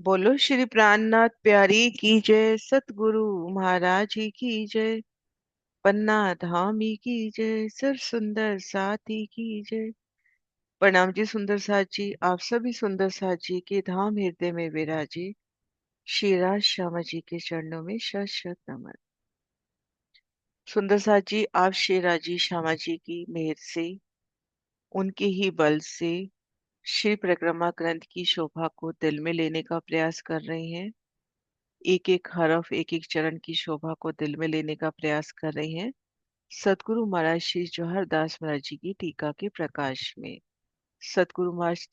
बोलो श्री प्राणनाथ प्यारी की जय, सतगुरु महाराज जी की जय, पन्ना धामी की जय, सर सुंदर साथी की जय। प्रणाम जी सुंदर साथ जी, आप सभी सुंदर साथ जी के धाम हृदय में विराजे श्री राज श्यामा जी के चरणों में शत शत नमन। सुंदर साथ जी, आप श्री राजी श्यामा जी की मेहर से, उनके ही बल से श्री परिक्रमा ग्रंथ की शोभा को दिल में लेने का प्रयास कर रहे हैं। एक एक हरफ, एक एक चरण की शोभा को दिल में लेने का प्रयास कर रहे हैं सतगुरु महाराज श्री जवाहर दास महाराज जी की टीका के प्रकाश में। सतगुरु महाराज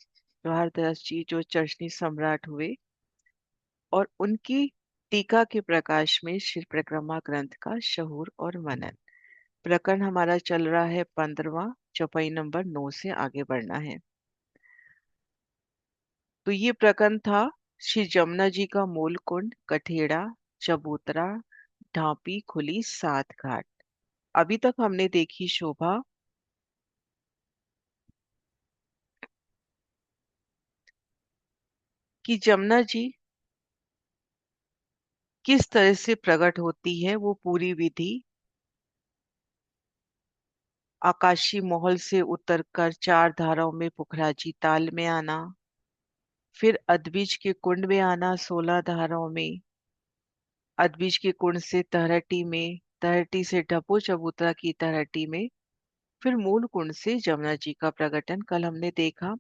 जवाहर दास जी जो चर्चनी सम्राट हुए, और उनकी टीका के प्रकाश में श्री परिक्रमा ग्रंथ का शहूर और मनन। प्रकरण हमारा चल रहा है 15वां, चौपाई नंबर 9 से आगे बढ़ना है। तो ये प्रकरण था श्री जमुना जी का मूल कुंड, कठेड़ा, चबूतरा, ढांपी, खुली, 7 घाट। अभी तक हमने देखी शोभा कि जमुना जी किस तरह से प्रकट होती है, वो पूरी विधि। आकाशी महल से उतरकर 4 धाराओं में पुखराजी ताल में आना, फिर अदबिज के कुंड में आना 16 धाराओं में, अदबिज के कुंड से तहरटी में, तहरटी से डपो चबूतरा की तहरटी में, फिर मूल कुंड से जमुना जी का प्रकटन कल हमने देखा।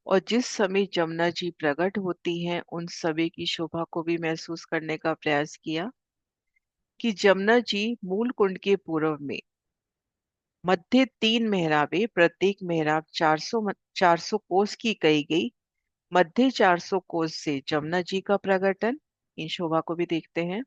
और जिस समय जमुना जी प्रकट होती हैं, उन सभी की शोभा को भी महसूस करने का प्रयास किया कि जमुना जी मूल कुंड के पूर्व में मध्य 3 मेहराबे, प्रत्येक मेहराब 400 कोस की कही गई। मध्य 400 कोस से जमुना जी का प्रकटन, इन शोभा को भी देखते हैं।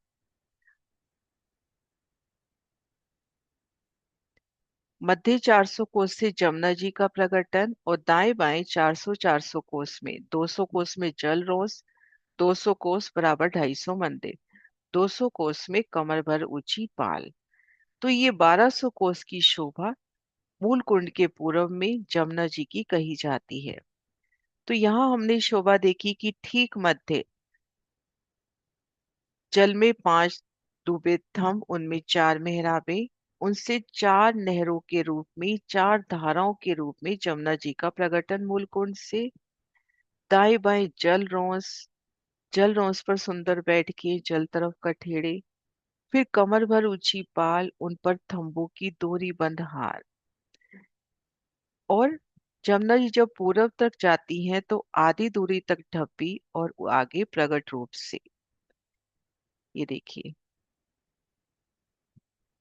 मध्य 400 कोस से जमुना जी का प्रकटन, और दाएं बाएं 400 कोस में, 200 कोस में जल रोस, 200 कोस बराबर 250 मंदिर, 200 कोस में कमर भर ऊंची पाल। तो ये 1200 कोस की शोभा मूल कुंड के पूर्व में जमुना जी की कही जाती है। तो यहाँ हमने शोभा देखी कि ठीक मध्य जल में 5 डूबे थंब, उनमें 4 मेहराबे, उनसे 4 नहरों के रूप में, 4 धाराओं के रूप में जमुना जी का प्रकटन मूल कुंड से। दाएं बाएं जल रोंस पर सुंदर बैठ के जल तरफ कठेड़े, फिर कमर भर ऊंची पाल, उन पर थंबों की डोरी बंद हार। और जमुना जी जब पूरब तक जाती हैं तो आधी दूरी तक ढपी और आगे प्रकट रूप से, ये देखिए,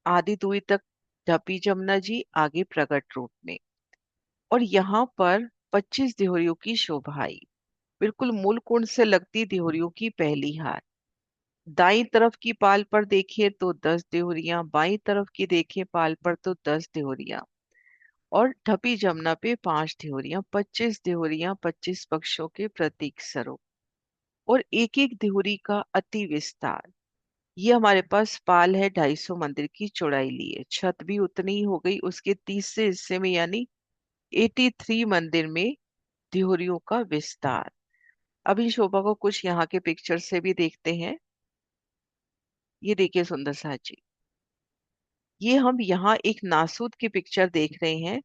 आधी दूरी तक ढपी जमुना जी, आगे प्रकट रूप में। और यहाँ पर 25 देहरियों की शोभा आई, बिल्कुल मूल कुंड से लगती देहरियों की पहली हार। दाई तरफ की पाल पर देखें तो 10 देहरियां, बाई तरफ की देखें पाल पर तो 10 देहरियां, और ढपी जमुना पे 5 देहरियां, 25 देहरियां, 25 पक्षों के प्रतीक स्वरूप। और एक एक देहरी का अति विस्तार। ये हमारे पास पाल है 250 मंदिर की चौड़ाई लिए, छत भी उतनी ही हो गई उसके तीसरे हिस्से में, यानी 83 मंदिर में देहरियों का विस्तार। अभी शोभा को कुछ यहाँ के पिक्चर से भी देखते हैं। ये देखिए सुंदर साथ जी, ये हम यहाँ एक नासूद की पिक्चर देख रहे हैं।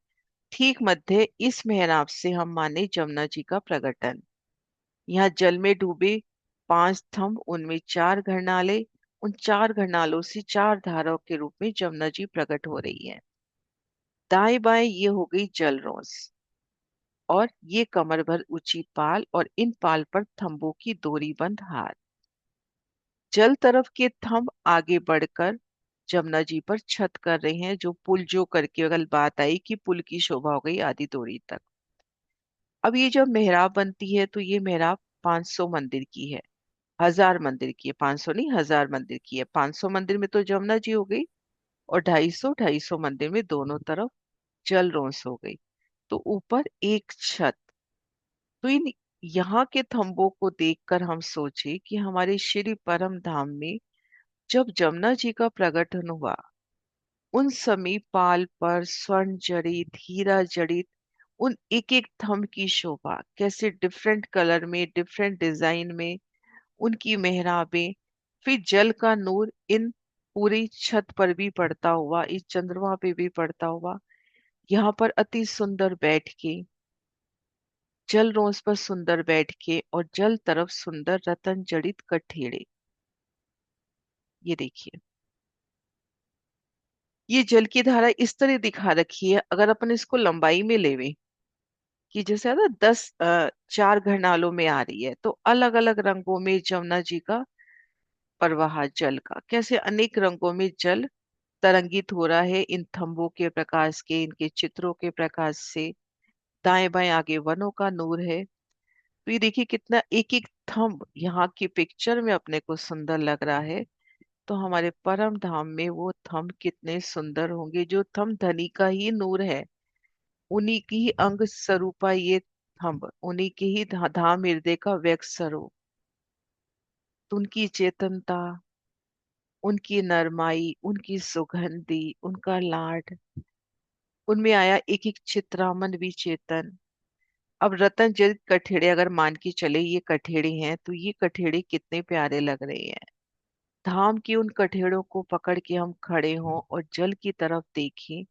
ठीक मध्य इस मेहराब से हम माने जमुना जी का प्रकटन। यहाँ जल में डूबे 5 स्तंभ, उनमें 4 घरनाले, उन 4 घरनालों से 4 धाराओं के रूप में जमुना जी प्रकट हो रही है। दाएं बाएं ये हो गई जल रोस, और ये कमर भर ऊंची पाल, और इन पाल पर थंबों की डोरी बंद हार। जल तरफ के थंब आगे बढ़कर जमुना जी पर छत कर रहे हैं, जो पुल जो करके अगर बात आई कि पुल की शोभा हो गई आधी दूरी तक। अब ये जब मेहराब बनती है तो ये मेहराब 500 मंदिर की है, 1000 मंदिर की है, 500 नहीं 1000 मंदिर की है। 500 मंदिर में तो जमुना जी हो गई, और 250 मंदिर में दोनों तरफ जल रोंस हो गई, तो ऊपर एक छत। तो इन यहाँ के थंबों को देखकर हम सोचे कि हमारे श्री परम धाम में जब जमुना जी का प्रकटन हुआ, उन समय पाल पर स्वर्ण जड़ित, हीरा जड़ित उन एक एक थंब की शोभा कैसे डिफरेंट कलर में, डिफरेंट डिजाइन में, उनकी मेहराबें, फिर जल का नूर इन पूरी छत पर भी पड़ता हुआ, इस चंद्रमा पे भी पड़ता हुआ, यहाँ पर अति सुंदर बैठ के, जल रोज पर सुंदर बैठ के, और जल तरफ सुंदर रतन जड़ित कठेड़े। ये देखिए, ये जल की धारा इस तरह दिखा रखी है। अगर अपन इसको लंबाई में लेवे, कि जैसे ना 4 घरनालों में आ रही है, तो अलग अलग रंगों में जमुना जी का प्रवाह, जल का कैसे अनेक रंगों में जल तरंगित हो रहा है इन थंबों के प्रकाश के, इनके चित्रों के प्रकाश से। दाएं बाएं आगे वनों का नूर है। तो ये देखिए कितना एक एक थंब यहाँ की पिक्चर में अपने को सुंदर लग रहा है। तो हमारे परम धाम में वो थंब कितने सुंदर होंगे, जो थंब धनी का ही नूर है। उन्हीं की ही अंग स्वरूपा ये थंब, उन्हीं के ही धाम हृदय का व्यक्त स्वरूप। तो उनकी चेतनता, उनकी नरमाई, उनकी सुगंधी, उनका लाड, उनमें आया एक एक चित्रामन भी चेतन। अब रतन जल कठेड़े अगर मान के चले ये कठेड़े हैं, तो ये कठेड़े कितने प्यारे लग रहे हैं। धाम की उन कठेड़ों को पकड़ के हम खड़े हों और जल की तरफ देखें,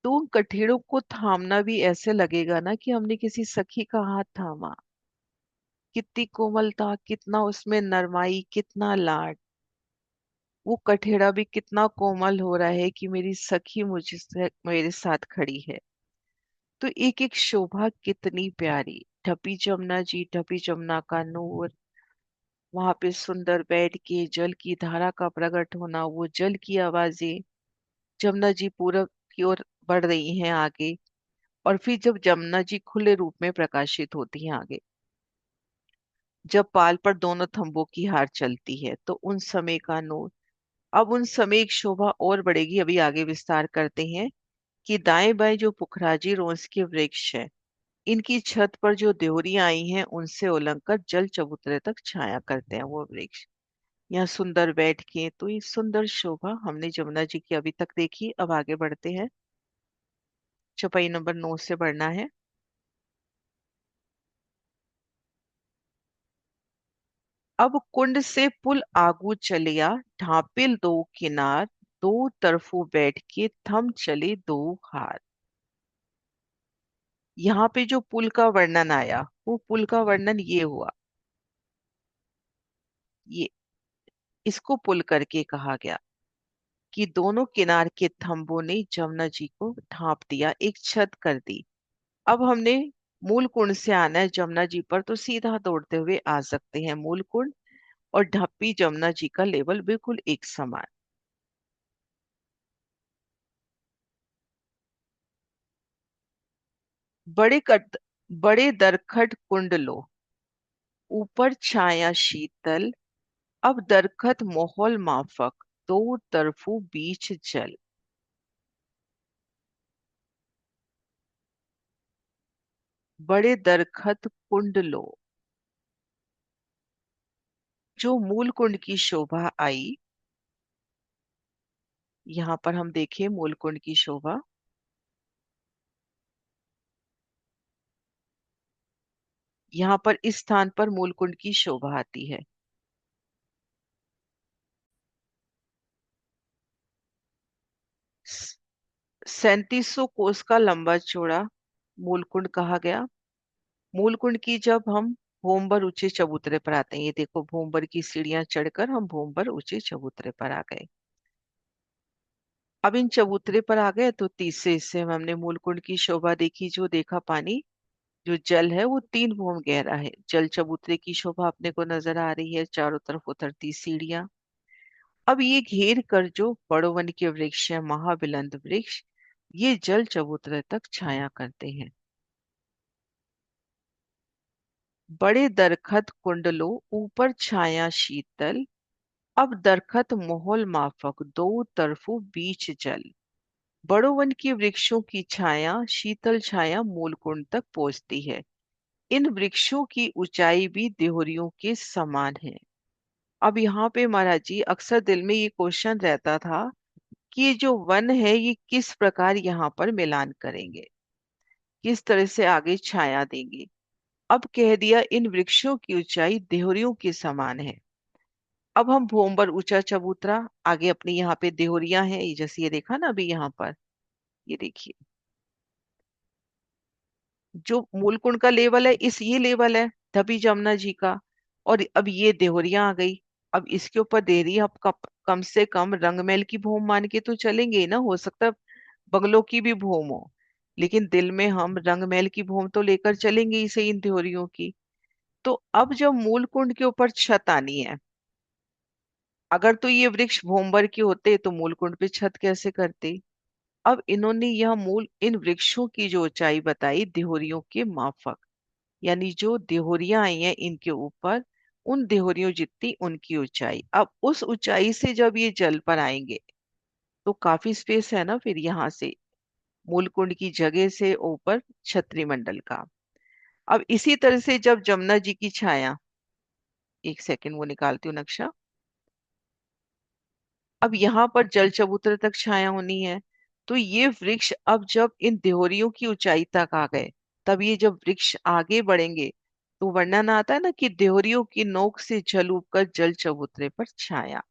तो उन कठेड़ों को थामना भी ऐसे लगेगा ना कि हमने किसी सखी का हाथ थामा। कितनी कोमलता, कितना उसमें नरमाई, कितना लाड। वो कठेड़ा भी कितना कोमल हो रहा है कि मेरी सखी मुझसे मेरे साथ खड़ी है। तो एक एक शोभा कितनी प्यारी। ढपी जमुना जी, ढपी जमुना का नूर, वहां पे सुंदर बैठ के जल की धारा का प्रकट होना, वो जल की आवाजें। जमुना जी पूरब की ओर बढ़ रही हैं आगे, और फिर जब जमुना जी खुले रूप में प्रकाशित होती हैं आगे, जब पाल पर दोनों थंबों की हार चलती है, तो उन समय का नूर। अब उन समय एक शोभा और बढ़ेगी, अभी आगे विस्तार करते हैं, कि दाएं बाएं जो पुखराजी रोंस के वृक्ष हैं, इनकी छत पर जो देहरियां आई हैं, उनसे उलंघ कर जल चबूतरे तक छाया करते हैं वो वृक्ष। यहाँ सुंदर बैठ के, तो ये सुंदर शोभा हमने जमुना जी की अभी तक देखी। अब आगे बढ़ते हैं, चौपाई नंबर 9 से बढ़ना है। अब कुंड से पुल आगू चलिया, ढापिल दो किनार, दो तरफों बैठ के थम चले दो हाथ। यहाँ पे जो पुल का वर्णन आया, वो पुल का वर्णन ये हुआ, ये इसको पुल करके कहा गया, कि दोनों किनार के थंबों ने जमुना जी को ढांप दिया, एक छत कर दी। अब हमने मूल कुंड से आना है जमुना जी पर, तो सीधा दौड़ते हुए आ सकते हैं मूल कुंड और ढप्पी जमुना जी का लेवल बिल्कुल एक समान। बड़े कट बड़े दरखट कुंड लो, ऊपर छाया शीतल, अब दरखत माहौल माफक, दो तरफों बीच जल। बड़े दरखत कुंड लो, जो मूल कुंड की शोभा आई। यहाँ पर हम देखें मूल कुंड की शोभा। यहाँ पर इस स्थान पर मूल कुंड की शोभा आती है। 3700 कोस का लंबा चौड़ा मूलकुंड कहा गया। मूलकुंड की जब हम भूमबर ऊंचे चबूतरे पर आते हैं, ये देखो भूमबर की सीढ़ियां चढ़कर हम भूमबर ऊंचे चबूतरे पर आ गए। अब इन चबूतरे पर आ गए, तो तीसरे हिस्से में हमने मूलकुंड की शोभा देखी। जो देखा पानी, जो जल है वो 3 भूम गहरा है। जल चबूतरे की शोभा अपने को नजर आ रही है, चारों तरफ उतरती सीढ़ियां। अब ये घेर कर जो बड़ो वन के वृक्ष है, महाबिलंद वृक्ष, ये जल चबूतरे तक छाया करते हैं। बड़े दरखत कुंडलो, ऊपर छाया शीतल, अब दरखत मोहल माफक, दो तरफों बीच जल। बड़ो वन के वृक्षों की छाया, शीतल छाया मूल कुंड तक पहुंचती है। इन वृक्षों की ऊंचाई भी देहरियों के समान है। अब यहाँ पे महाराज जी, अक्सर दिल में ये क्वेश्चन रहता था कि ये जो वन है, ये किस प्रकार यहाँ पर मिलान करेंगे, किस तरह से आगे छाया देंगे। अब कह दिया इन वृक्षों की ऊंचाई देहरियों के समान है। अब हम भोंबर ऊंचा चबूतरा, आगे अपनी यहाँ पे देहरियां हैं, ये जैसे ये देखा ना अभी यहाँ पर, ये देखिए जो मूलकुंड का लेवल है, इस ये लेवल है तभी जमुना जी का। और अब ये देहरियां आ गई। अब इसके ऊपर देहरी आप कम से कम रंगमहल की भूमि मान के तो चलेंगे ही ना, हो सकता है बंगलों की भी भूमि हो, लेकिन दिल में हम रंगमहल की भूमि तो लेकर चलेंगे ही सही इन देहरियों की। तो अब जब मूलकुंड के ऊपर छत आनी है, अगर तो ये वृक्ष भूमबर के होते तो मूलकुंड पे छत कैसे करते। अब इन्होंने यह मूल इन वृक्षों की जो ऊंचाई बताई देहरियों के माफक, यानी जो देहरियां आई हैं इनके ऊपर, उन देहरियों जितनी उनकी ऊंचाई। अब उस ऊंचाई से जब ये जल पर आएंगे तो काफी स्पेस है ना फिर यहाँ से मूलकुंड की जगह से ऊपर छतरी मंडल का। अब इसी तरह से जब जमुना जी की छाया, एक सेकंड वो निकालती हूँ नक्शा। अब यहाँ पर जल चबूतरे तक छाया होनी है, तो ये वृक्ष अब जब इन देहरियों की ऊंचाई तक आ गए, तब ये जब वृक्ष आगे बढ़ेंगे तो वर्णन आता है ना कि देहरियों की नोक से जल उगकर जल चबूतरे पर छाया।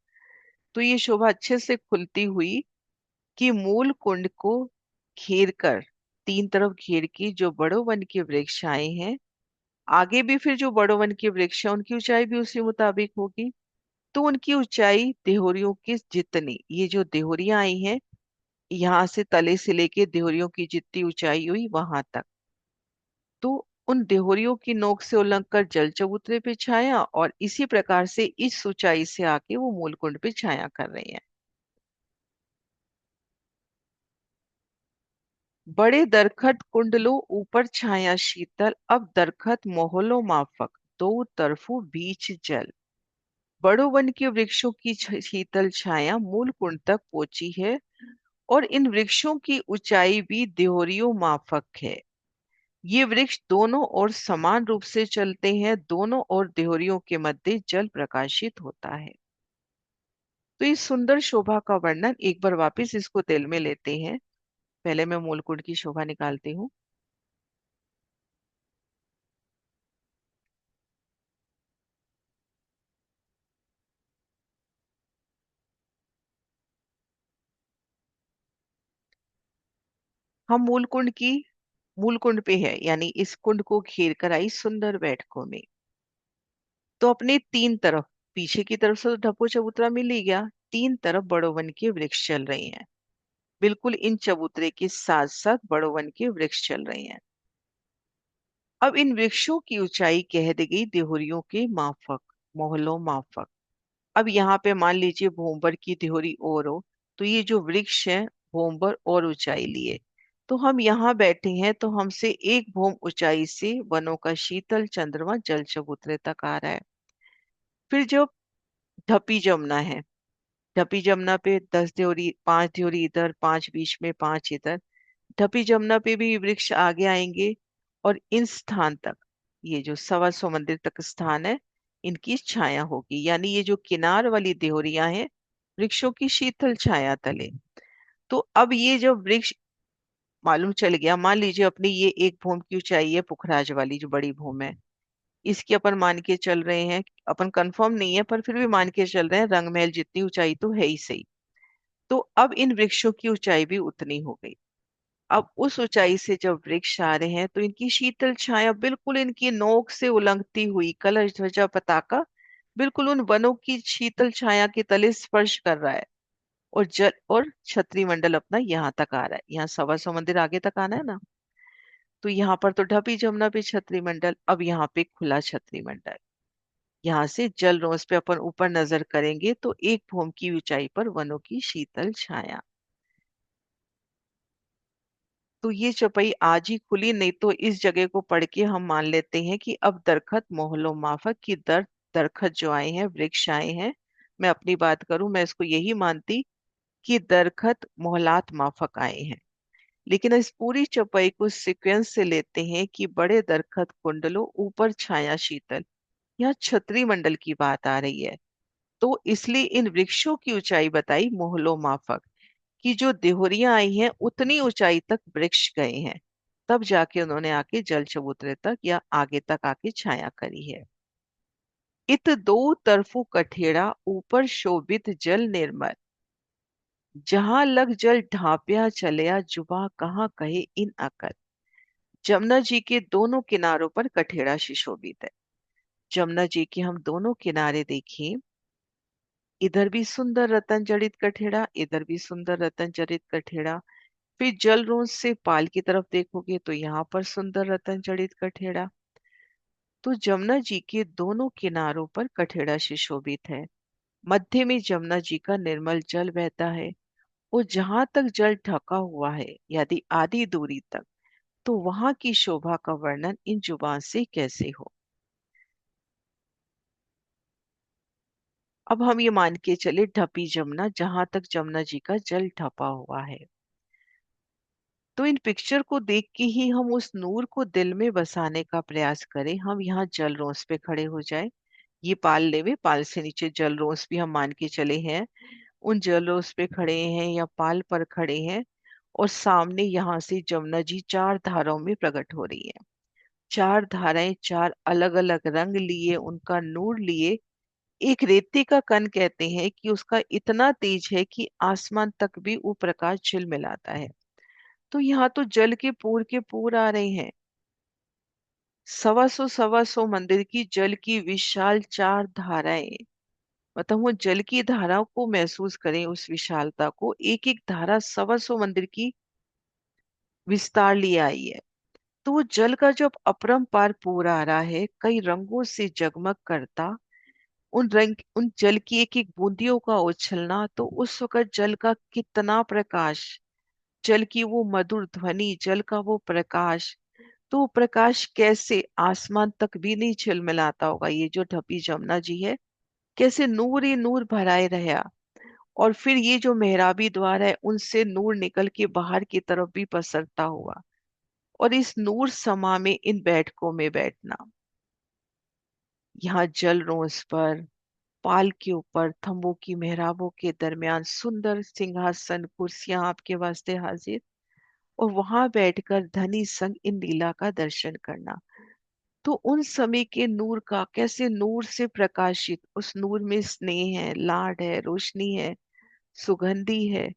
तो ये शोभा अच्छे से खुलती हुई कि मूल कुंड को घेर कर, तीन तरफ घेर के जो बड़ो वन के वृक्ष आए हैं, आगे भी फिर जो बड़ो वन के वृक्ष है उनकी ऊंचाई भी उसी मुताबिक होगी। तो उनकी ऊंचाई देहरियों की जितनी, ये जो देहरियां आई हैं यहाँ से तले से लेके देहरियों की जितनी ऊंचाई हुई वहां तक, तो उन देहरियों की नोक से उलंघ कर जल चबूतरे पे छाया, और इसी प्रकार से इस ऊंचाई से आके वो मूलकुंड पे छाया कर रही हैं। बड़े दरखत कुंडलो ऊपर छाया शीतल, अब दरखत मोहलो माफक, दो तरफों बीच जल। बड़ो वन के वृक्षों की शीतल छाया मूल कुंड तक पहुंची है, और इन वृक्षों की ऊंचाई भी देहरियों माफक है। ये वृक्ष दोनों ओर समान रूप से चलते हैं, दोनों ओर देहरियों के मध्य जल प्रकाशित होता है। तो इस सुंदर शोभा का वर्णन एक बार वापस इसको दिल में लेते हैं। पहले मैं मूलकुंड की शोभा निकालती हूँ। हम मूलकुंड पे है, यानी इस कुंड को घेर कर आई सुंदर बैठकों में। तो अपने तीन तरफ, पीछे की तरफ से तो ढप्पू चबूतरा मिल ही गया, तीन तरफ बड़ो वन के वृक्ष चल रहे हैं। बिल्कुल इन चबूतरे के साथ साथ बड़ो वन के वृक्ष चल रहे हैं। अब इन वृक्षों की ऊंचाई कह दी गई देहरियों के माफक, मोहल्लों माफक। अब यहाँ पे मान लीजिए भोंबर की देहरी और हो, तो ये जो वृक्ष है भोंबर और ऊंचाई लिए, तो हम यहाँ बैठे हैं तो हमसे एक भोम ऊंचाई से वनों का शीतल चंद्रमा जल चबूतरे तक आ रहा है। फिर जो ढपी जमुना है, ढपी जमुना पे 10 देहरी, 5 देहरी इधर, 5 बीच में, 5 इधर, ढपी जमुना पे भी वृक्ष आगे आएंगे। और इन स्थान तक, ये जो 125 मंदिर तक स्थान है, इनकी छाया होगी, यानी ये जो किनार वाली देहरियां हैं वृक्षों की शीतल छाया तले। तो अब ये जो वृक्ष मालूम चल गया, मान लीजिए अपनी ये एक भूमि की ऊंचाई है पुखराज वाली जो बड़ी भूमि है, इसकी अपन मान के चल रहे हैं, अपन कंफर्म नहीं है पर फिर भी मान के चल रहे हैं रंगमहल जितनी ऊंचाई तो है ही सही। तो अब इन वृक्षों की ऊंचाई भी उतनी हो गई। अब उस ऊंचाई से जब वृक्ष आ रहे हैं तो इनकी शीतल छाया बिल्कुल इनकी नोक से उलंघती हुई कलश ध्वजा पताका बिल्कुल उन वनों की शीतल छाया के तले स्पर्श कर रहा है। और जल और छतरी मंडल अपना यहाँ तक आ रहा है, यहाँ 125 मंदिर आगे तक आना है ना। तो यहाँ पर तो ढपी जमुना पे छतरी मंडल, अब यहाँ पे खुला छतरी मंडल। यहाँ से जल रोज पे अपन ऊपर नजर करेंगे तो एक भूम की ऊंचाई पर वनों की शीतल छाया। तो ये चौपाई आज ही खुली, नहीं तो इस जगह को पढ़ के हम मान लेते हैं कि अब दरखत मोहल्लों माफक की दरखत जो आए हैं, वृक्ष आए हैं। मैं अपनी बात करूं, मैं इसको यही मानती कि दरखत मोहलात माफक आए हैं। लेकिन इस पूरी चौपाई को सीक्वेंस से लेते हैं कि बड़े दरखत कुंडलों ऊपर छाया शीतल, यहाँ छतरी मंडल की बात आ रही है। तो इसलिए इन वृक्षों की ऊंचाई बताई मोहल्लों माफक, कि जो देहरियां आई हैं उतनी ऊंचाई तक वृक्ष गए हैं। तब जाके उन्होंने आके जल चबूतरे तक या आगे तक आके छाया करी है। इत दो तरफु कठेड़ा ऊपर शोभित जल निर्मल, जहां लग जल ढांपिया चलया जुबा कहाँ कहे इन अकल। जमुना जी के दोनों किनारों पर कठेड़ा सुशोभित है। जमुना जी के हम दोनों किनारे देखें, इधर भी सुंदर रतन जड़ित कठेड़ा, इधर भी सुंदर रतन जड़ित कठेड़ा। फिर जल रोज से पाल की तरफ देखोगे तो यहाँ पर सुंदर रतन जड़ित कठेड़ा। तो जमुना जी के दोनों किनारों पर कठेड़ा सुशोभित है। मध्य में जमुना जी का निर्मल जल बहता है और जहां तक जल ढका हुआ है यदि आधी दूरी तक, तो वहां की शोभा का वर्णन इन जुबान से कैसे हो। अब हम ये मान के चले ढपी जमुना, जहां तक जमुना जी का जल ढपा हुआ है, तो इन पिक्चर को देख के ही हम उस नूर को दिल में बसाने का प्रयास करें। हम यहाँ जल रोस पे खड़े हो जाए, ये पाल लेवे, पाल से नीचे जल रोस भी हम मान के चले हैं, उन जल रोस पे खड़े हैं या पाल पर खड़े हैं, और सामने यहाँ से जमुना जी चार धाराओं में प्रकट हो रही है। चार धाराएं चार अलग अलग रंग लिए, उनका नूर लिए। एक रेती का कण कहते हैं कि उसका इतना तेज है कि आसमान तक भी वो प्रकाश झिलमिलाता है। तो यहाँ तो जल के पूर आ रहे हैं। सवा सौ मंदिर की जल की विशाल चार धाराएं, मतलब वो जल की धाराओं को महसूस करें, उस विशालता को। एक एक धारा सवा सौ मंदिर की विस्तार लिए आई है। तो वो जल का जो अपरंपार पूर आ रहा है, कई रंगों से जगमग करता, उन जल की एक एक बूंदियों का उछलना, तो उस वक्त जल का कितना प्रकाश, जल की वो मधुर ध्वनि, जल का वो प्रकाश, तो वो प्रकाश कैसे आसमान तक भी नहीं झिलमिलाता होगा। ये जो ढपी जमुना जी है, कैसे नूर ही नूर भराए रहा। और फिर ये जो मेहराबी द्वार है, उनसे नूर निकल के बाहर की तरफ भी पसरता हुआ, और इस नूर समा में इन बैठकों में बैठना। यहाँ जल रोज पर, पाल के ऊपर, थंबों की मेहराबों के दरमियान सुंदर सिंहासन कुर्सियां आपके वास्ते हाजिर, और वहां बैठकर धनी संग इन लीला का दर्शन करना। तो उन समय के नूर का, कैसे नूर से प्रकाशित, उस नूर में स्नेह है, लाड है, रोशनी है, सुगंधी है,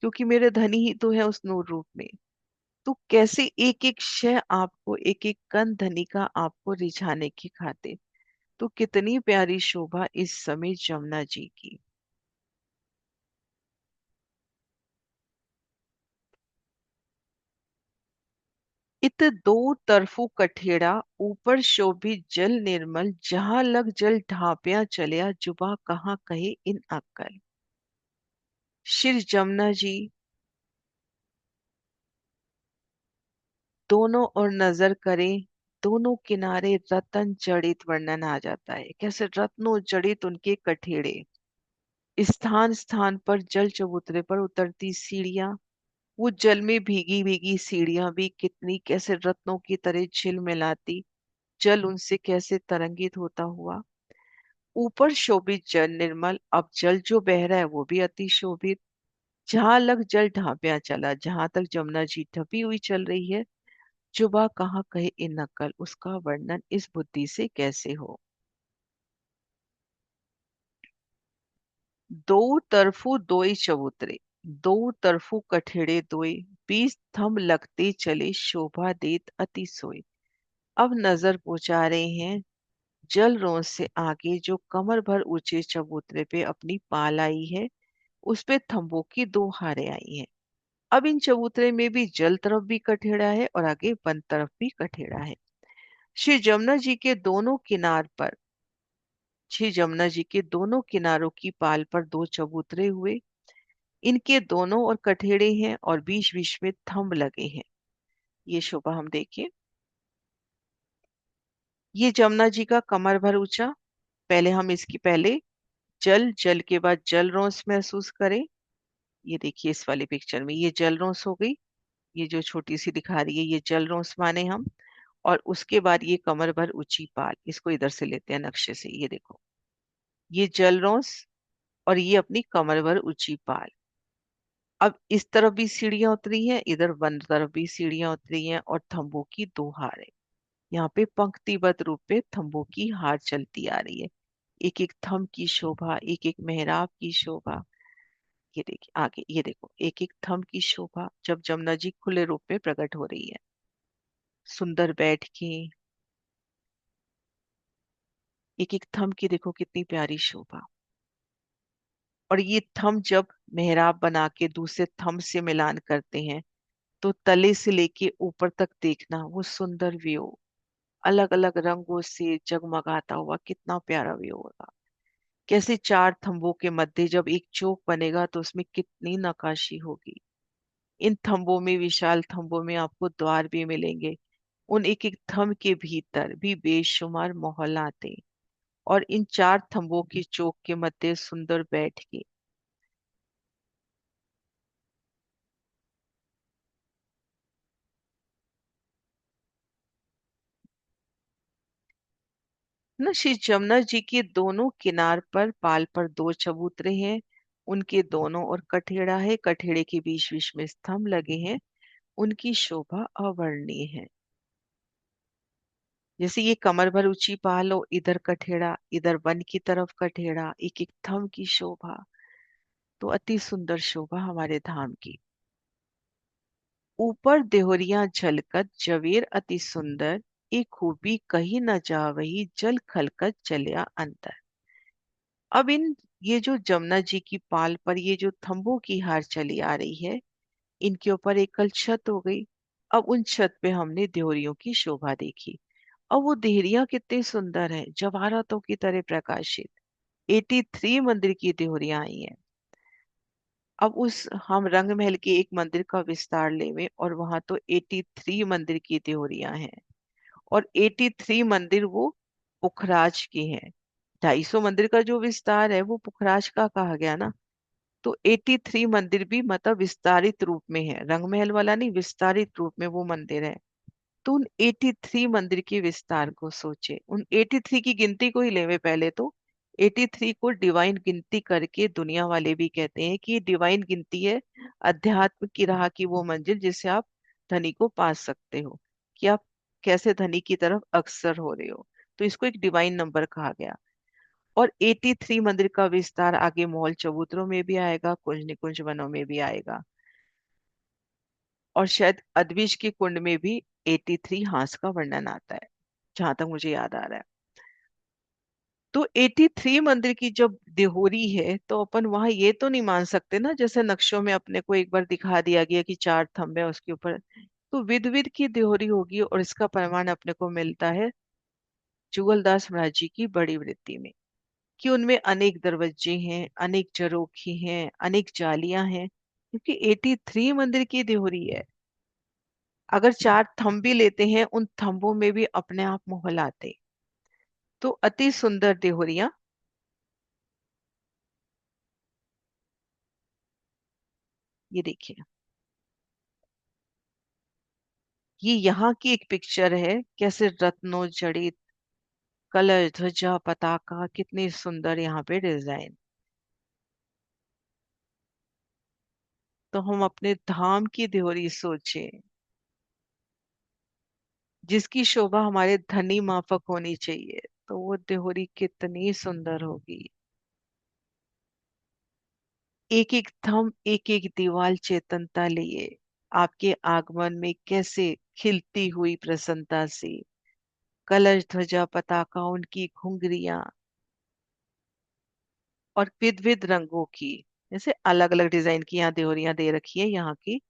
क्योंकि मेरे धनी ही तो है उस नूर रूप में। तो कैसे एक एक शय आपको, एक एक कण धनी का आपको रिझाने की खातिर। तो कितनी प्यारी शोभा इस समय जमुना जी की। इत दो तरफु कठेड़ा ऊपर शोभित जल निर्मल, जहां लग जल ढापिया चलिया जुबा कहाँ कहे इन अक्कल। श्री जमुना जी दोनों ओर नजर करें, दोनों किनारे रतन जड़ित वर्णन आ जाता है। कैसे रत्नों जड़ित उनके कठेड़े, स्थान स्थान पर जल चबूतरे पर उतरती सीढ़ियां, वो जल में भीगी भीगी सीढ़ियां भी कितनी कैसे रत्नों की तरह झिलमिलाती, जल उनसे कैसे तरंगित होता हुआ। ऊपर शोभित जल निर्मल, अब जल जो बह रहा है वो भी अति शोभित। जहां लग जल ढांपिया चला, जहां तक जमुना जी ढपी हुई चल रही है, जुबा कहाँ कहे इन नकल, उसका वर्णन इस बुद्धि से कैसे हो। दो तरफु दोई चबूतरे, दो तरफु कठेड़े दोई, बीस थम लगते चले शोभा देत अति सोई। अब नजर पहुंचा रहे हैं जल रोज से आगे, जो कमर भर ऊंचे चबूतरे पे अपनी पाल आई है, उस पे थंबों की दो हारे आई हैं। अब इन चबूतरे में भी जल तरफ भी कठेड़ा है और आगे वन तरफ भी कठेड़ा है। श्री जमुना जी के दोनों किनार पर, श्री जमुना जी के दोनों किनारों की पाल पर दो चबूतरे हुए, इनके दोनों ओर कठेड़े हैं और बीच बीच में थंब लगे हैं। ये शोभा हम देखें। ये जमुना जी का कमर भर ऊंचा, पहले हम इसकी पहले जल, जल के बाद जल रोंस महसूस करें। ये देखिए इस वाली पिक्चर में ये जल रोंस हो गई, ये जो छोटी सी दिखा रही है ये जल रोंस माने हम। और उसके बाद ये कमर भर ऊंची पाल, इसको इधर से लेते हैं नक्शे से, ये देखो ये जल रोंस और ये अपनी कमर भर ऊंची पाल। अब इस तरफ भी सीढ़ियां उतरी हैं, इधर वन तरफ भी सीढ़ियां उतरी हैं, और थंबों की दो हार है। यहाँ पे पंक्तिबद्ध रूप में थंबों की हार चलती आ रही है। एक एक थंब की शोभा, एक एक मेहराब की शोभा। ये देखिए आगे, ये देखो, एक एक थंब की शोभा जब जमुना जी खुले रूप में प्रकट हो रही है, सुंदर बैठ के। एक एक थंब की देखो कितनी प्यारी शोभा। और ये थंब जब मेहराब बना के दूसरे थंब से मिलान करते हैं, तो तले से लेके ऊपर तक देखना वो सुंदर व्यू, अलग अलग रंगों से जगमगाता हुआ कितना प्यारा व्यू होगा। कैसे चार थंबों के मध्य जब एक चौक बनेगा तो उसमें कितनी नक्काशी होगी। इन थंबों में, विशाल थंबों में आपको द्वार भी मिलेंगे। उन एक एक थंब के भीतर भी बेशुमार मोहल्लाते, और इन चार थंबों की चौक के मध्य सुंदर बैठ के ना, श्री जमुना जी के दोनों किनार पर पाल पर दो चबूतरे हैं। उनके दोनों ओर कठेड़ा है, कठेड़े के बीच बीच में स्तंभ लगे हैं। उनकी शोभा अवर्णनीय है। जैसे ये कमर भर ऊंची पाल हो, इधर कठेड़ा, इधर वन की तरफ कठेड़ा, एक एक थंब की शोभा। तो अति सुंदर शोभा हमारे धाम की। ऊपर देहोरियां झलकत जवेर अति सुंदर, एक खूबी कही न जावही, जल खलकत चलिया अंतर। अब इन, ये जो जमुना जी की पाल पर ये जो थंबों की हार चली आ रही है, इनके ऊपर एक कल छत हो गई। अब उन छत पे हमने देहरियों की शोभा देखी। अब वो देहरियां कितनी सुंदर है, जवाहरातों की तरह प्रकाशित। 83 मंदिर की देहरियां आई हैं। अब उस, हम रंग महल के एक मंदिर का विस्तार लेवे, और वहां तो 83 मंदिर की देहरियां हैं। और 83 मंदिर वो पुखराज के हैं। 250 मंदिर का जो विस्तार है वो पुखराज का कहा गया ना। तो 83 मंदिर भी मतलब विस्तारित रूप में है, रंगमहल वाला नहीं, विस्तारित रूप में वो मंदिर है। तो उन 83 मंदिर के विस्तार को सोचे, उन 83 की गिनती को ही लेवे पहले तो। 83 को डिवाइन गिनती करके दुनिया वाले भी कहते हैं कि ये डिवाइन गिनती है, अध्यात्म की राह की वो मंजिल जिससे आप धनी को पा सकते हो, कि आप कैसे धनी की तरफ अग्रसर हो रहे हो। तो इसको एक डिवाइन नंबर कहा गया। और 83 मंदिर का विस्तार आगे मॉल चबूतरों में भी आएगा, कुंज निकुंज वनों में भी आएगा, और शायद अदविश के कुंड में भी 83 हांस का वर्णन आता है, जहां तक मुझे याद आ रहा है। तो 83 मंदिर की जब देहोरी है, तो अपन वहां ये तो नहीं मान सकते ना, जैसे नक्शों में अपने को एक बार दिखा दिया गया कि चार थंब है उसके ऊपर। तो विध विध की देहोरी होगी, और इसका प्रमाण अपने को मिलता है जुगलदास महाराज जी की बड़ी वृत्ति में, कि उनमें अनेक दरवाजे हैं, अनेक झरोखे हैं, अनेक जालियां हैं, क्योंकि 83 मंदिर की देहोरी है। अगर चार थंब भी लेते हैं, उन थंबों में भी अपने आप मोहल आते। तो अति सुंदर देहोरियां। ये देखिए, ये यहाँ की एक पिक्चर है, कैसे रत्नों जड़ित कलश ध्वजा पताका, कितनी सुंदर यहाँ पे डिजाइन। तो हम अपने धाम की देहोरी सोचे, जिसकी शोभा हमारे धनी माफक होनी चाहिए, तो वो देहोरी कितनी सुंदर होगी। एक एक थंब, एक एक दीवाल चेतनता लिए, आपके आगमन में कैसे खिलती हुई प्रसन्नता से, कलश ध्वजा पताका, उनकी घुंघरियां, और विध विध रंगों की, जैसे अलग अलग डिजाइन की यहाँ देहरियां दे रखी है यहाँ की।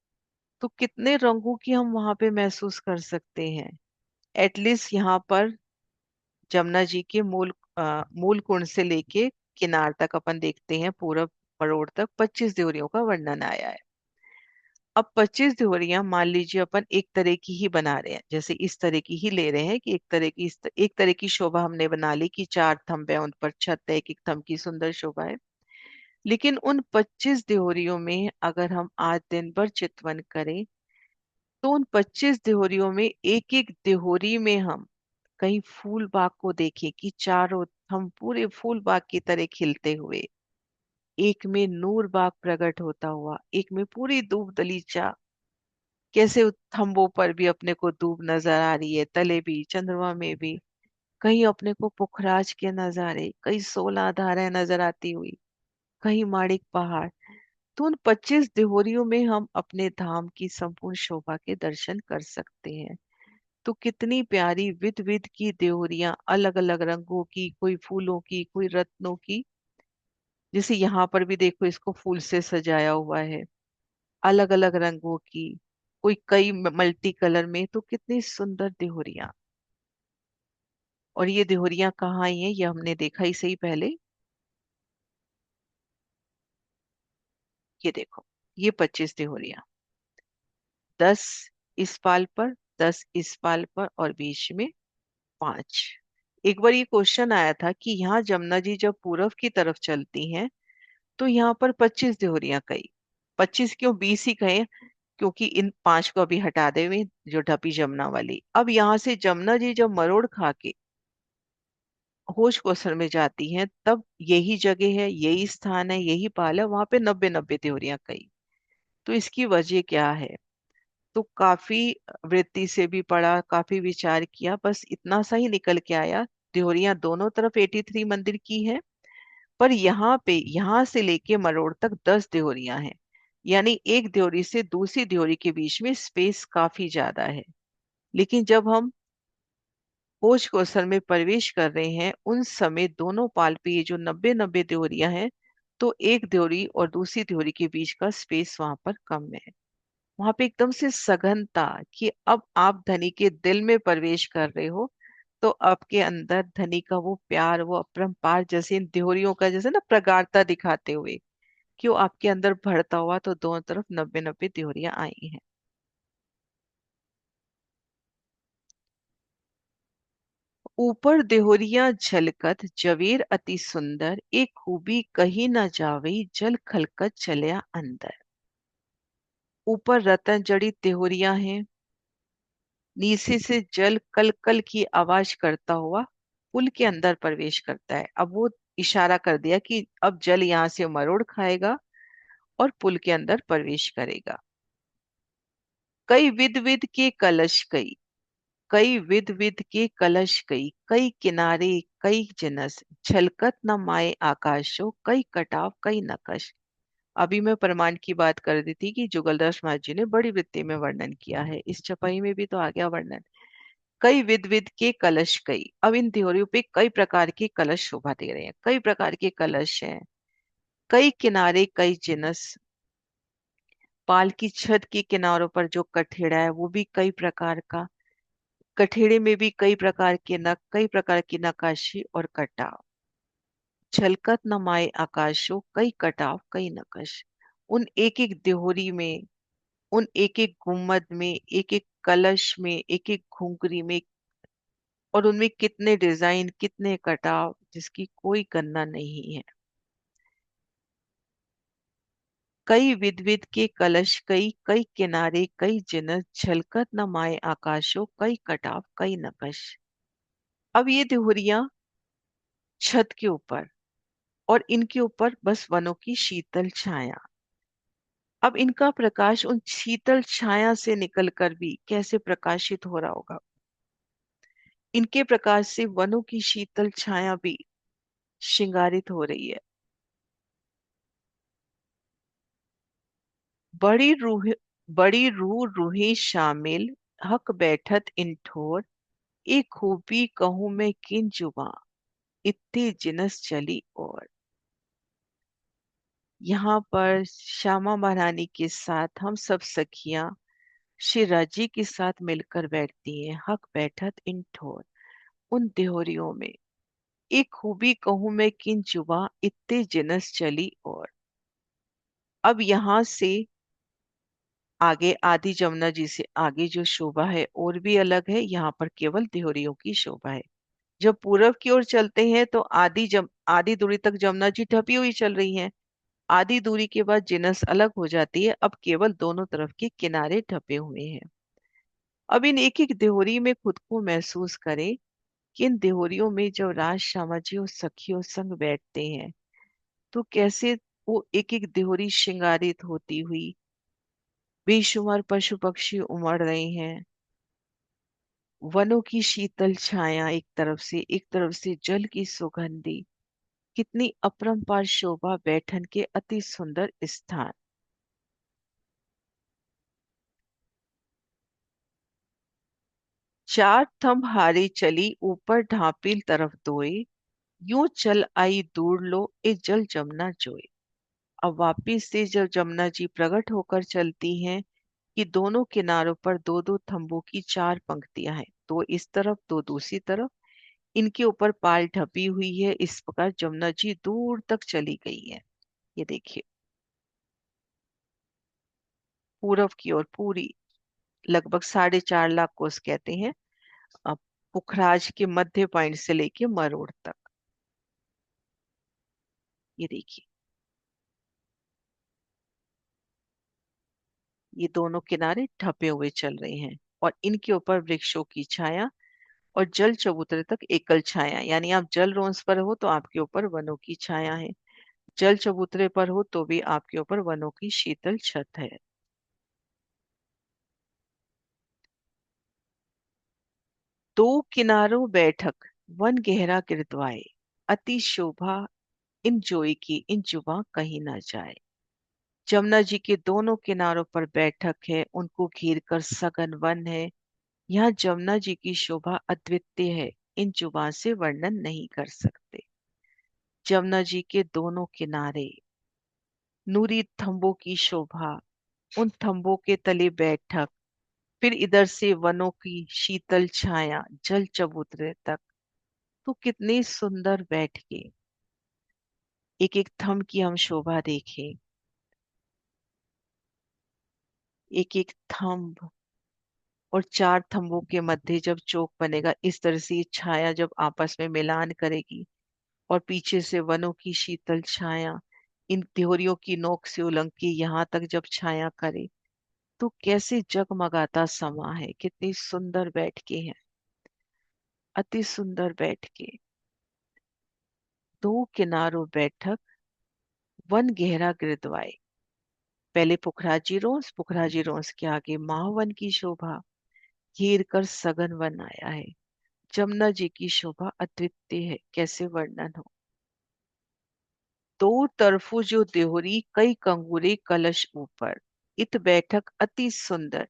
तो कितने रंगों की हम वहां पे महसूस कर सकते हैं। एटलीस्ट यहाँ पर जमुना जी के मूल कुंड से लेके किनार तक अपन देखते हैं, पूरब मरोड़ तक 25 देहरियों का वर्णन आया है। अब 25 देहरियां मान लीजिए अपन एक तरह की ही बना रहे हैं, जैसे इस तरह की ही ले रहे हैं कि एक तरह की, एक तरह की शोभा हमने बना ली कि चार थंब है, उन पर छत है, एक एक थंब की सुंदर शोभा है। लेकिन उन 25 देहरियों में अगर हम आज दिन भर चितवन करें, तो उन 25 देहरियों में एक एक देहरी में हम कहीं फूल बाग को देखें कि चारों थंब पूरे फूल बाग की तरह खिलते हुए, एक में नूर बाग प्रकट होता हुआ, एक में पूरी धूप दलीचा। कैसे थंबों पर भी अपने को धूप नजर आ रही है, तले भी, चंद्रमा में भी। कहीं अपने को पुखराज के नजारे, कहीं 16 धाराएं नजर आती हुई, कहीं माणिक पहाड़। तो उन 25 देहोरियों में हम अपने धाम की संपूर्ण शोभा के दर्शन कर सकते हैं। तो कितनी प्यारी विध विध की देहोरियां, अलग अलग रंगों की, कोई फूलों की, कोई रत्नों की। जैसे यहाँ पर भी देखो, इसको फूल से सजाया हुआ है, अलग अलग रंगों की, कोई कई मल्टी कलर में। तो कितनी सुंदर देहोरियां। और ये देहोरियां कहाँ आई हैं, ये हमने देखा ही सही पहले। ये देखो, ये 25 देहोरियां, 10 इस पाल पर, 10 इस पाल पर, और बीच में 5। एक बार ये क्वेश्चन आया था कि यहाँ जमुना जी जब पूरब की तरफ चलती हैं तो यहाँ पर 25 देहोरियां कही। 25 क्यों, 20 ही कहे, क्योंकि इन 5 को अभी हटा दे हुए, जो ढपी जमुना वाली। अब यहाँ से जमुना जी जब मरोड़ खा के होश कोसर में जाती हैं, तब यही जगह है, यही स्थान है, यही पाल है, वहां पे 90-90 त्योरियां कही। तो इसकी वजह क्या है? तो काफी वृत्ति से भी पढ़ा, काफी विचार किया, बस इतना सा ही निकल के आया। त्योरियां दोनों तरफ 83 मंदिर की है, पर यहाँ पे, यहाँ से लेके मरोड़ तक 10 त्योरियां हैं। यानी एक त्योरी से दूसरी त्योरी के बीच में स्पेस काफी ज्यादा है। लेकिन जब हम भोज कौशल में प्रवेश कर रहे हैं, उन समय दोनों पाल पे ये जो 90-90 त्योरियां हैं, तो एक त्योरी और दूसरी त्योरी के बीच का स्पेस वहां पर कम है। वहां पे एकदम से सघनता, कि अब आप धनी के दिल में प्रवेश कर रहे हो। तो आपके अंदर धनी का वो प्यार, वो अपरंपार, जैसे इन त्योरियों का जैसे ना प्रगाढ़ता दिखाते हुए, कि वो आपके अंदर बढ़ता हुआ। तो दोनों तरफ 90-90 त्योरियां आई हैं। ऊपर देहोरिया झलकत जवेर अति सुंदर, एक खूबी कही न जावई, जल खलकत चलिया अंदर। ऊपर रतन जड़ी देहोरिया हैं, नीचे से जल कल कल की आवाज करता हुआ पुल के अंदर प्रवेश करता है। अब वो इशारा कर दिया कि अब जल यहाँ से मरोड़ खाएगा और पुल के अंदर प्रवेश करेगा। कई विध विध के कलश कई, कई विध विध के कलश कई, कई किनारे कई जिनस, छलकत न माए आकाशो, कई कटाव कई नकश। अभी मैं प्रमाण की बात कर रही थी कि जुगलदास महाराज जी ने बड़ी वृत्ति में वर्णन किया है, इस छपाई में भी तो आ गया वर्णन। कई विध विध के कलश कई, अब इन त्योरियों पे कई प्रकार के कलश शोभा दे रहे हैं, कई प्रकार के कलश हैं। कई किनारे कई जिनस, पाल की छत के किनारों पर जो कठेड़ा है वो भी कई प्रकार का, कठेड़े में भी कई प्रकार के नग, कई प्रकार की नकाशी और कटाव। छलकत न माए आकाशो, कई कटाव कई नकश। उन एक एक देहोरी में, उन एक एक गुम्मद में, एक एक कलश में, एक एक घुंघरी में, और उनमें कितने डिजाइन, कितने कटाव, जिसकी कोई गणना नहीं है। कई विध विध के कलश कई, कई किनारे कई जिनस, झलकत न माए आकाशो, कई कटाव कई नकश। अब ये देहुरियां छत के ऊपर, और इनके ऊपर बस वनों की शीतल छाया। अब इनका प्रकाश उन शीतल छाया से निकलकर भी कैसे प्रकाशित हो रहा होगा। इनके प्रकाश से वनों की शीतल छाया भी श्रृंगारित हो रही है। बड़ी रूह, बड़ी रूह रूही शामिल, हक बैठत इन ठोर, एक खूबी कहूं मैं किन जुबा, इत्ती जिनस चली और। यहाँ पर श्यामा महारानी के साथ हम सब सखियां श्री राजी के साथ मिलकर बैठती हैं, हक बैठत इन ठोर, उन देहोरियों में। एक खूबी कहूं मैं किन जुबा, इत्ते जिनस चली और। अब यहाँ से आगे आदि जमुना जी से आगे जो शोभा है और भी अलग है। यहाँ पर केवल देहोरियों की शोभा है। जब पूरब की ओर चलते हैं तो आधी दूरी तक जमुना जी ढपी हुई चल रही हैं। आधी दूरी के बाद जिनस अलग हो जाती है, अब केवल दोनों तरफ के किनारे ढपे हुए हैं। अब इन एक एक देहोरी में खुद को महसूस करें कि इन देहोरियों में जब राज श्यामा जी और सखियों संग बैठते हैं तो कैसे वो एक एक देहोरी श्रृंगारित होती हुई, बेशुमार पशु पक्षी उमड़ रहे हैं। वनों की शीतल छाया एक तरफ से जल की सुगंधी, कितनी अपरंपार शोभा बैठन के अति सुंदर स्थान। चार थम हारी चली ऊपर ढापिल तरफ दोए, यूं चल आई दूर लो ए जल जमुना जोए। अब वापिस से जब जमुना जी प्रकट होकर चलती हैं कि दोनों किनारों पर दो दो थंबों की चार पंक्तियां हैं, दो इस तरफ दो दूसरी तरफ, इनके ऊपर पाल ढपी हुई है। इस प्रकार जमुना जी दूर तक चली गई है। ये देखिए, पूरब की ओर पूरी, लगभग 4.5 लाख कोस कहते हैं। अब पुखराज के मध्य पॉइंट से लेके मरोड़ तक, ये देखिए, ये दोनों किनारे ढपे हुए चल रहे हैं और इनके ऊपर वृक्षों की छाया और जल चबूतरे तक एकल छाया, यानी आप जल रोंस पर हो तो आपके ऊपर वनों की छाया है, जल चबूतरे पर हो तो भी आपके ऊपर वनों की शीतल छत है। दो किनारों बैठक वन गहरा गिरद्वाए, अति शोभा इन जोई की इन जुबा कहीं ना जाए। जमुना जी के दोनों किनारों पर बैठक है, उनको घेर कर सघन वन है। यहाँ जमुना जी की शोभा अद्वितीय है, इन जुबान से वर्णन नहीं कर सकते। जमुना जी के दोनों किनारे नूरी थंबों की शोभा, उन थंबों के तले बैठक, फिर इधर से वनों की शीतल छाया जल चबूतरे तक, तो कितने सुंदर बैठ के एक एक थंब की हम शोभा देखें। एक एक थंब और चार थंबों के मध्य जब चौक बनेगा, इस तरह से ये छाया जब आपस में मिलान करेगी और पीछे से वनों की शीतल छाया इन त्योरियों की नोक से उलंग के यहाँ तक जब छाया करे, तो कैसे जगमगाता समा है, कितनी सुंदर बैठ के है, अति सुंदर बैठ के। दो किनारों बैठक वन गहरा गिरद्वाए, पहले पुखराजी रोंस के आगे माहवन की शोभा, घेर कर सघन वन आया है। जमुना जी की शोभा अद्वितीय है, कैसे वर्णन हो। दो तरफों जो देहोरी कई कंगूरे कलश ऊपर, इत बैठक अति सुंदर,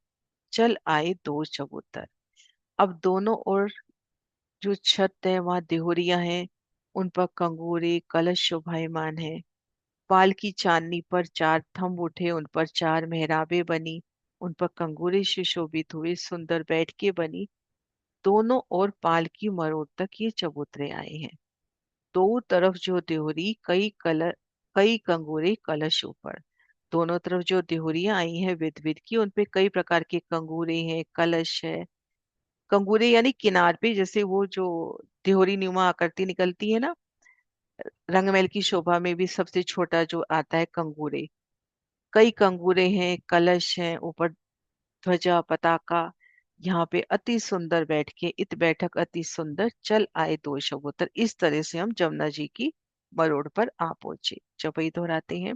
चल आए दो चबूतर। अब दोनों ओर जो छत है वहां देहोरियां हैं, उन पर कंगूरे कलश शोभायमान है। पाल की चांदनी पर चार थंब उठे, उन पर चार मेहराबें बनी, उन पर कंगूरे सुशोभित हुए, सुंदर बैठ के बनी। दोनों ओर पाल की मरोड़ तक ये चबूतरे आए हैं। दो तरफ जो देहुरी कई कंगूरे कलश ऊपर, दोनों तरफ जो देहुरियां आई हैं विध विध की, उनपे कई प्रकार के कंगूरे हैं, कलश है। कंगूरे यानी किनार पे जैसे वो जो देहुरी नुमा आकृति निकलती है ना, रंगमहल की शोभा में भी सबसे छोटा जो आता है कंगूरे, कई कंगूरे हैं, कलश हैं, ऊपर ध्वजा पताका। यहाँ पे अति सुंदर बैठ के इत बैठक अति सुंदर, चल आए दो शबूतर। इस तरह से हम जमुना जी की मरोड़ पर आ पहुंचे। चौपाई दोहराते हैं।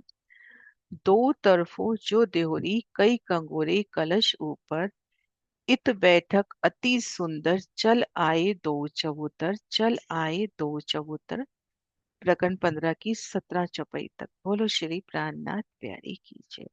दो तरफों जो देहोरी कई कंगोरे कलश ऊपर, इत बैठक अति सुंदर, चल आए दो चबूतर, चल आए दो चबूतर। प्रकरण 15 की 17 चौपाई तक। बोलो श्री प्राणनाथ प्यारी की जय।